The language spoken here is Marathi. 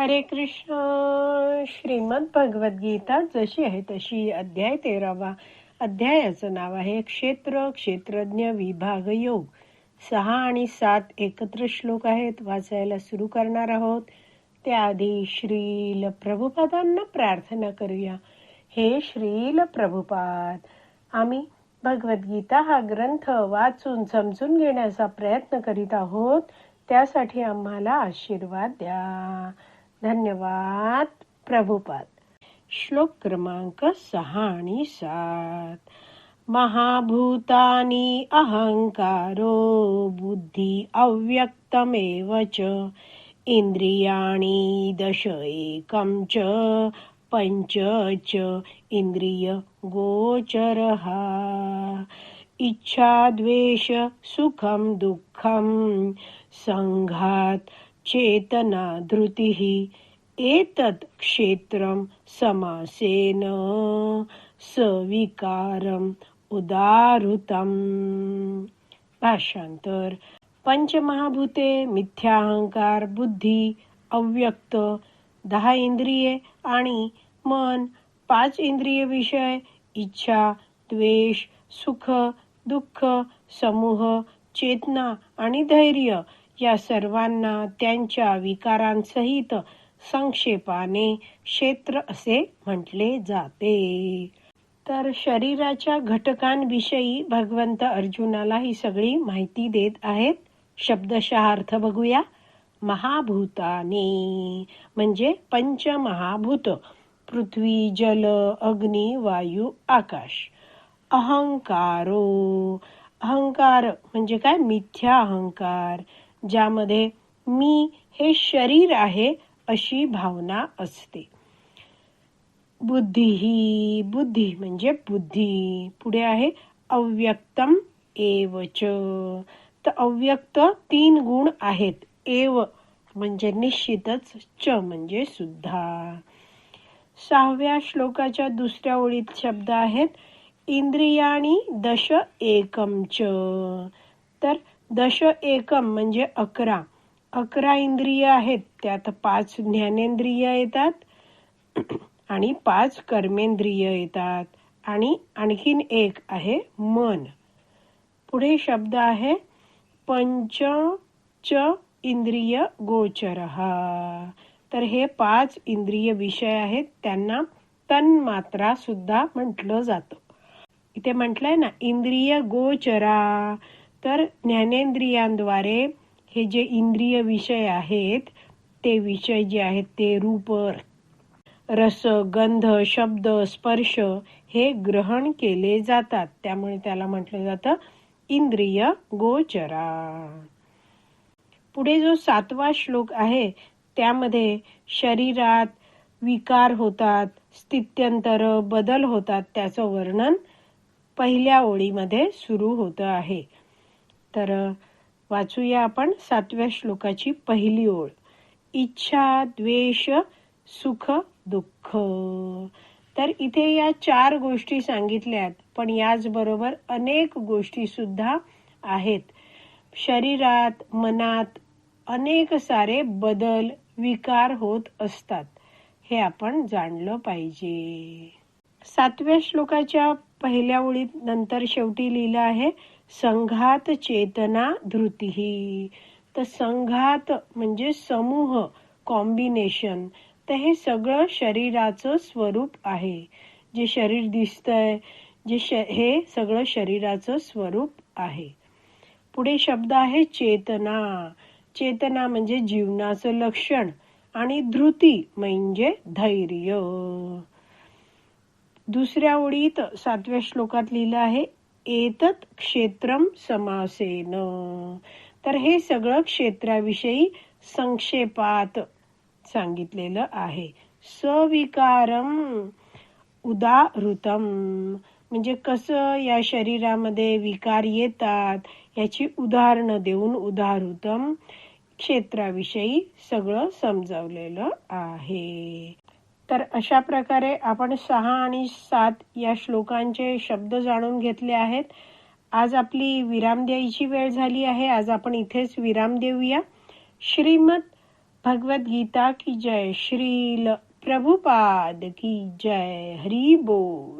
हरे कृष्ण. श्रीमद भगवद्गीता जशी आहे तशी, अध्याय 13वा. अध्यायाचं नाव आहे क्षेत्र क्षेत्रज्ञ विभाग योग. 6 आणि 7 एकत्र श्लोक आहेत. वाचायला सुरू करणार आहोत. त्याआधी श्रील प्रभुपादांना प्रार्थना करूया. हे श्रील प्रभुपाद, आम्ही भगवद्गीता हा ग्रंथ वाचून समजून घेण्याचा प्रयत्न करीत आहोत. त्यासाठी आम्हाला आशीर्वाद द्या. धन्यवाद प्रभुपाद. श्लोक क्रमांक 6 आणि 7. महाभूतानि अहंकारो बुद्धी अव्यक्तमेव च इंद्रियाणि दश एकं च पंच च इंद्रिय गोचरः. इच्छा द्वेष सुखम दुःखम संघात चेतना धृतिः एतत् क्षेत्रं समासेन सविकारम उदाहृतम्. भाषांतर. पंचमहाभूते, मिथ्याहंकार, बुद्धी, अव्यक्त, 10 इंद्रिये आणि मन, 5 इंद्रिय विषय, इच्छा, द्वेष, सुख, दुःख, समूह, चेतना आणि धैर्य या सर्वांना त्यांच्या विकारांसहित संक्षेपाने क्षेत्र असे म्हटले जाते. तर शरीराच्या घटकांविषयी भगवंत अर्जुनाला ही सगळी माहिती देत आहेत. शब्दशः अर्थ बघूया. महाभूतानी म्हणजे पंचमहाभूत, पृथ्वी, जल, अग्नी, वायू, आकाश. अहंकारो, अहंकार म्हणजे काय? मिथ्या अहंकार, ज्यामध्ये मी हे शरीर आहे अशी भावना असते. बुद्धी, बुद्धी म्हणजे बुद्धी. पुढे आहे अव्यक्तम एवच. तर अव्यक्त 3 गुण आहेत. एव म्हणजे निश्चितच, च म्हणजे सुद्धा. 6व्या श्लोकाच्या दुसऱ्या ओळीत शब्द आहेत इंद्रियाणी दश एकम च. तर दश एकम म्हणजे 11. 11 इंद्रिय आहेत. त्यात 5 ज्ञानेंद्रिय येतात आणि 5 कर्मेंद्रिय येतात आणि आणखीन एक आहे मन. पुढे शब्द आहे पंच च इंद्रिय गोचरः. तर हे 5 इंद्रिय विषय आहेत. त्यांना तन्मात्रा सुद्धा म्हटलं जातं. इथे म्हटलंय ना इंद्रिय गोचरा. तर ज्ञानेंद्रियांद्वारे हे जे इंद्रिय विषय आहेत, ते विषय जे आहेत ते रूप, रस, गंध, शब्द, स्पर्श हे ग्रहण केले जातात. त्यामुळे त्याला म्हटलं जातं इंद्रिय गोचरा. पुढे जो 7वा श्लोक आहे त्यामध्ये शरीरात विकार होतात, स्थित्यंतर, बदल होतात, त्याचं वर्णन पहिल्या ओळीमध्ये सुरू होतं आहे. तर वाचूया आपण 7व्या श्लोकाची पहिली ओळ. इच्छा, द्वेष, सुख, दुःख. तर इथे या 4 गोष्टी सांगितल्यात, पण याचबरोबर अनेक गोष्टी सुद्धा आहेत. शरीरात, मनात अनेक सारे बदल, विकार होत असतात. हे आपण जाणलं पाहिजे. 7व्या श्लोकाच्या पहिल्या ओळीत नंतर शेवटी लिहिलं आहे संघात चेतना धृतिः. तर संघात म्हणजे समूह, कॉम्बिनेशन. तर हे सगळं शरीराचं स्वरूप आहे. जे शरीर दिसतंय, हे सगळं शरीराचं स्वरूप आहे. पुढे शब्द आहे चेतना. चेतना म्हणजे जीवनाचं लक्षण आणि धृती म्हणजे धैर्य. दुसऱ्या ओळीत 7व्या श्लोकात लिहिलं आहे एतत् क्षेत्रम समासेन. तर हे सगळं क्षेत्राविषयी संक्षेपात सांगितलेलं आहे. सविकारम उदाहृतम म्हणजे कसं या शरीरामध्ये विकार येतात याची उदाहरणं देऊन उदाहृतम क्षेत्राविषयी सगळं समजावलेलं आहे. तर अशा प्रकारे आपण 6 आणि 7 या श्लोकांचे शब्द जाणून घेतले आहेत. आज आपली विराम द्यायची वेळ झाली आहे. आज आपण इथेच विराम देऊया. श्रीमद भगवद गीता की जय. श्रील प्रभुपाद की जय. हरी बोल.